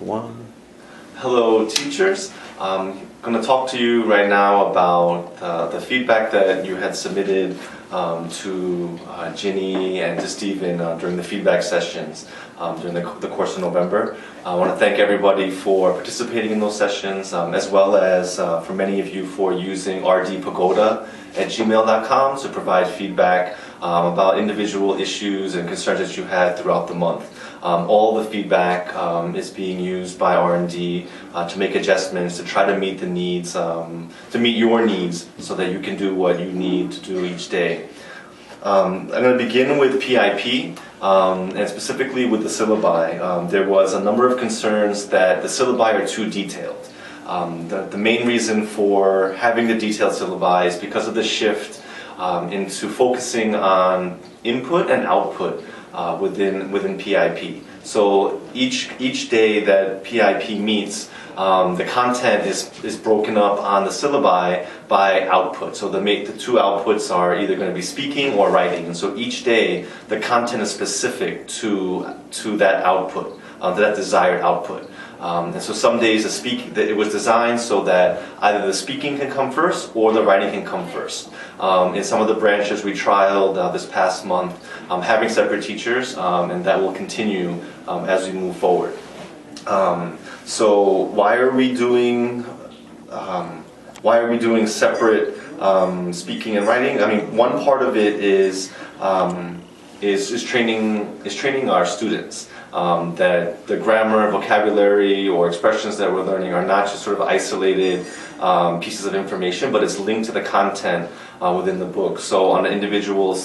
One. Hello teachers, I'm going to talk to you right now about the feedback that you had submitted to Ginny and to Stephen during the feedback sessions during the course of November. I want to thank everybody for participating in those sessions, as well as for many of you for using rdpagoda at gmail.com to provide feedback about individual issues and concerns that you had throughout the month. All the feedback is being used by R&D to make adjustments to try to meet the needs, to meet your needs so that you can do what you need to do each day. I'm going to begin with PIP and specifically with the syllabi. There was a number of concerns that the syllabi are too detailed. The main reason for having the detailed syllabi is because of the shift into focusing on input and output within PIP. So each day that PIP meets, the content is broken up on the syllabi by output. So the two outputs are either going to be speaking or writing. And so each day the content is specific to that output, to that desired output. And so some days it was designed so that either the speaking can come first or the writing can come first. In some of the branches we trialed this past month, having separate teachers, and that will continue as we move forward. So why are we doing separate speaking and writing? I mean, one part of it is training our students. That the grammar, vocabulary, or expressions that we're learning are not just sort of isolated pieces of information, but it's linked to the content within the book. So on an individual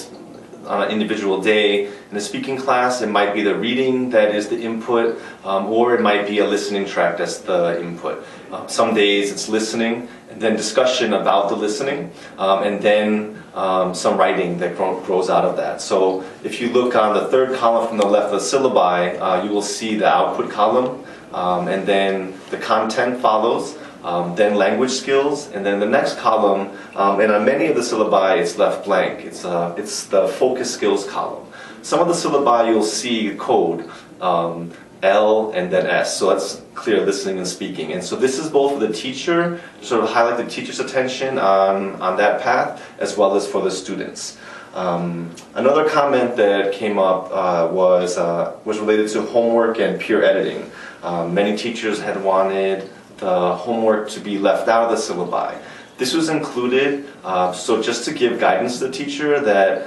day in a speaking class, it might be the reading that is the input, or it might be a listening track that's the input. Some days it's listening, and then discussion about the listening, and then some writing that grows out of that. So if you look on the third column from the left, the syllabi, you will see the output column, and then the content follows, then language skills, and then the next column, and on many of the syllabi it's left blank. It's the focus skills column. Some of the syllabi you'll see code, L and then S, so that's clear listening and speaking. And so this is both for the teacher, to sort of highlight the teacher's attention on that path, as well as for the students. Another comment that came up was related to homework and peer editing. Many teachers had wanted the homework to be left out of the syllabi. This was included, so just to give guidance to the teacher that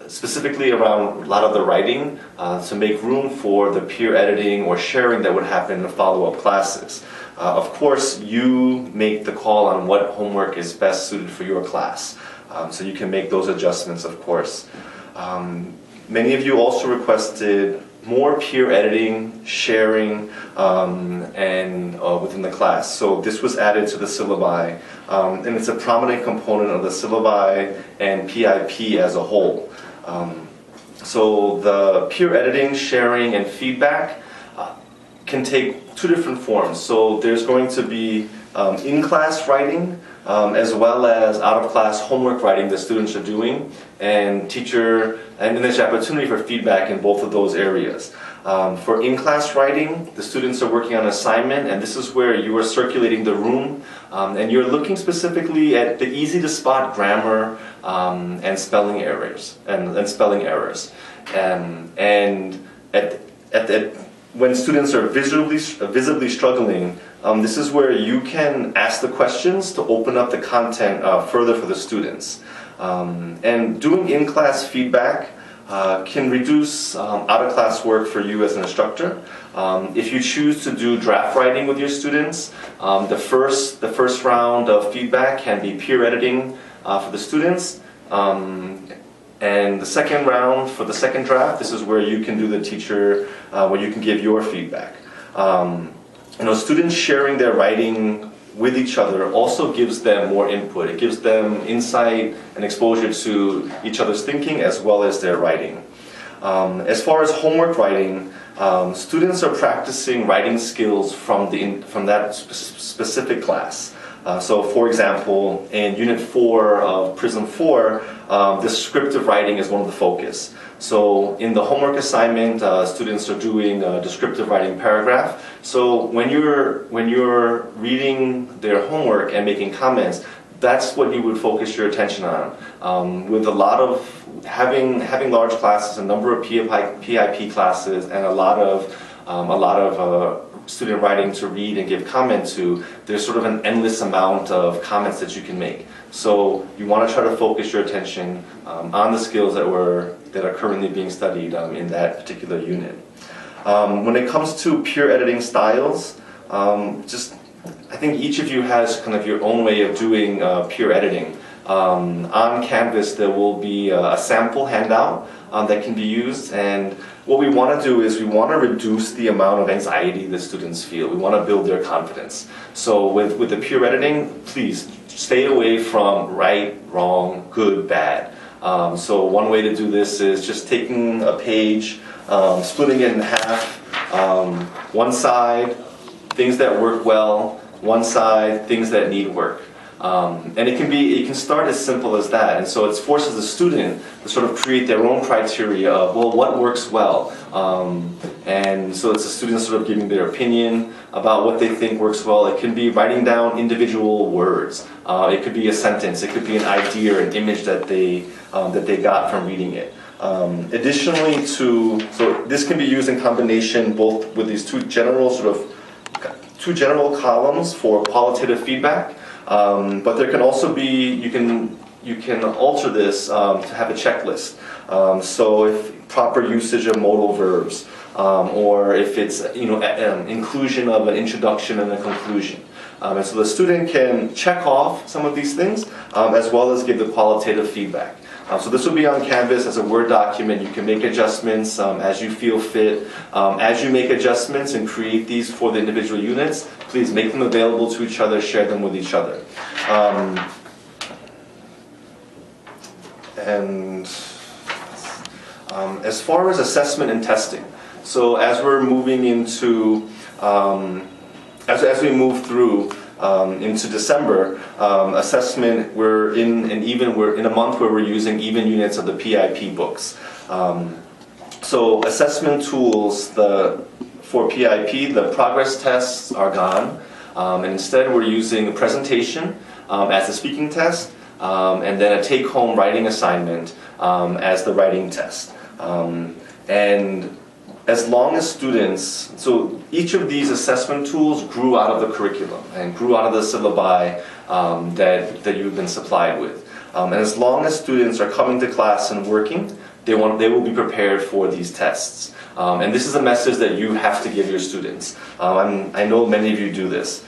specifically around a lot of the writing, to make room for the peer editing or sharing that would happen in follow-up classes. Of course, you make the call on what homework is best suited for your class. So you can make those adjustments, of course. Many of you also requested more peer editing, sharing, and within the class. So this was added to the syllabi, and it's a prominent component of the syllabi and PIP as a whole. So the peer editing, sharing, and feedback can take two different forms. So there's going to be in-class writing, as well as out-of-class homework writing the students are doing, and there's opportunity for feedback in both of those areas. For in-class writing, the students are working on an assignment, and this is where you are circulating the room, and you're looking specifically at the easy-to-spot grammar and spelling errors. When students are visibly struggling, this is where you can ask the questions to open up the content further for the students. And doing in-class feedback can reduce out-of-class work for you as an instructor. If you choose to do draft writing with your students, the first round of feedback can be peer editing for the students. And the second round, for the second draft, this is where you can do the teacher, where you can give your feedback. Students sharing their writing with each other also gives them more input. It gives them insight and exposure to each other's thinking as well as their writing. As far as homework writing, students are practicing writing skills from that specific class. So for example, in Unit 4 of Prism 4, descriptive writing is one of the focus. So in the homework assignment, students are doing a descriptive writing paragraph. So when you're reading their homework and making comments, that's what you would focus your attention on. With a lot of having large classes, a number of PIP classes, and a lot of student writing to read and give comment to, there's sort of an endless amount of comments that you can make. So you want to try to focus your attention on the skills that are currently being studied in that particular unit. When it comes to peer editing styles, I think each of you has kind of your own way of doing peer editing. On Canvas there will be a sample handout that can be used, and what we want to do is we want to reduce the amount of anxiety that students feel. We want to build their confidence. So with the peer editing, please stay away from right, wrong, good, bad. So one way to do this is just taking a page, splitting it in half, one side, things that work well, one side, things that need work. And it can start as simple as that, and so it forces the student to sort of create their own criteria of, well, what works well, and so it's the students sort of giving their opinion about what they think works well. It can be writing down individual words, it could be a sentence, it could be an idea or an image that they got from reading it. Additionally, so this can be used in combination both with these two general columns for qualitative feedback. But there can also be, you can alter this to have a checklist. So if proper usage of modal verbs, or if it's inclusion of an introduction and a conclusion. And so the student can check off some of these things as well as give the qualitative feedback. So this will be on Canvas as a Word document. You can make adjustments as you feel fit. As you make adjustments and create these for the individual units, please make them available to each other, share them with each other. As far as assessment and testing, so as we're moving into, as we move through into December, assessment, we're in a month where we're using even units of the PIP books. So assessment tools, for PIP, the progress tests are gone, and instead we're using a presentation as the speaking test, and then a take-home writing assignment as the writing test. And as long as students, so each of these assessment tools grew out of the curriculum and grew out of the syllabi that you've been supplied with. And as long as students are coming to class and working, they will be prepared for these tests. And this is a message that you have to give your students. I know many of you do this.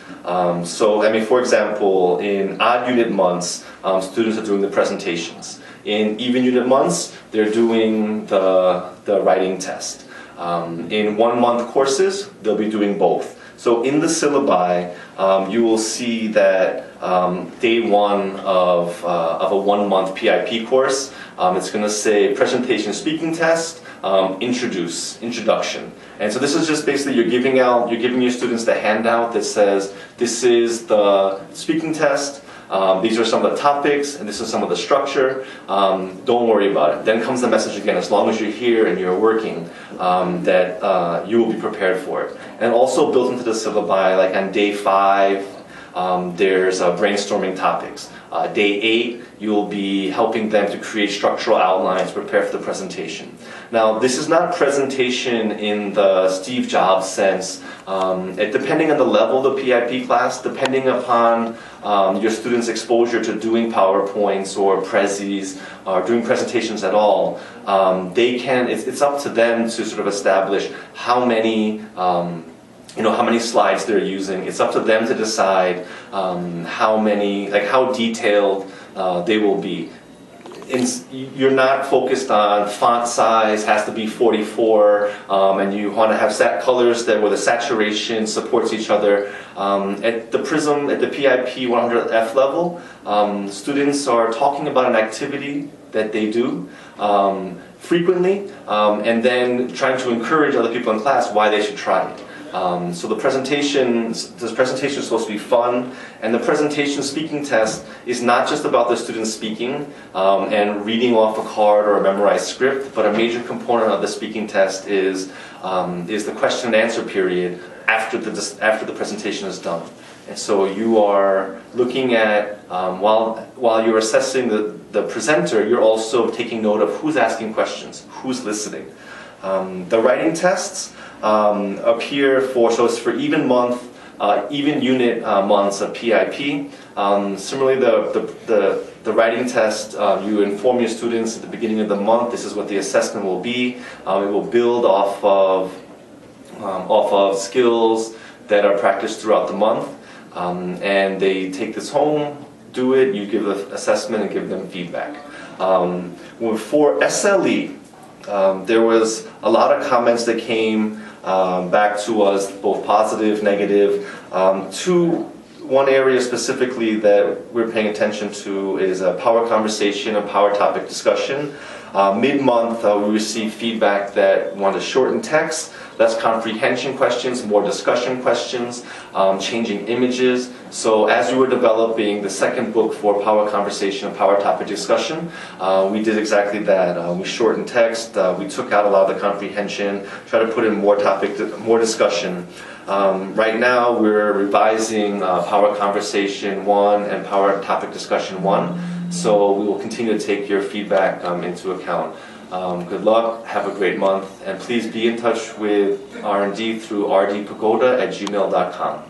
So, I mean, for example, in odd unit months, students are doing the presentations. In even unit months, they're doing the writing test. In 1 month courses, they'll be doing both. So in the syllabi, you will see that day one of a 1 month PIP course, it's going to say presentation speaking test, introduction. And so this is just basically you're giving your students the handout that says this is the speaking test. These are some of the topics, and this is some of the structure. Don't worry about it. Then comes the message again, as long as you're here and you're working, that you will be prepared for it. And also built into the syllabi, like on day 5, there's brainstorming topics. Day 8, you'll be helping them to create structural outlines, prepare for the presentation. Now, this is not presentation in the Steve Jobs sense. Depending on the level of the PIP class, depending upon your students' exposure to doing PowerPoints or Prezis or doing presentations at all, it's up to them to sort of establish how many how many slides they're using. It's up to them to decide how detailed they will be. You're not focused on font size, has to be 44, and you want to have colors where the saturation supports each other. At the PIP 100F level, students are talking about an activity that they do frequently, and then trying to encourage other people in class why they should try it. So this presentation is supposed to be fun, and the presentation speaking test is not just about the students speaking and reading off a card or a memorized script, but a major component of the speaking test is the question and answer period after the presentation is done. And so you are looking at, while you're assessing the presenter, you're also taking note of who's asking questions, who's listening. The writing tests appear so it's for even month, even unit months of PIP. Similarly, the writing test, you inform your students at the beginning of the month, this is what the assessment will be. It will build off of skills that are practiced throughout the month. And they take this home, do it, you give the assessment and give them feedback. For SLE, there was a lot of comments that came back to us, both positive, negative. One area specifically that we're paying attention to is a power conversation and power topic discussion. Mid-month, we received feedback that we want to shorten text, less comprehension questions, more discussion questions, changing images. So as we were developing the second book for power conversation and power topic discussion, we did exactly that. We shortened text, we took out a lot of the comprehension, tried to put in more discussion. Right now we're revising Power Conversation 1 and Power Topic Discussion 1, so we will continue to take your feedback into account. Good luck, have a great month, and please be in touch with R&D through rdpagoda@gmail.com.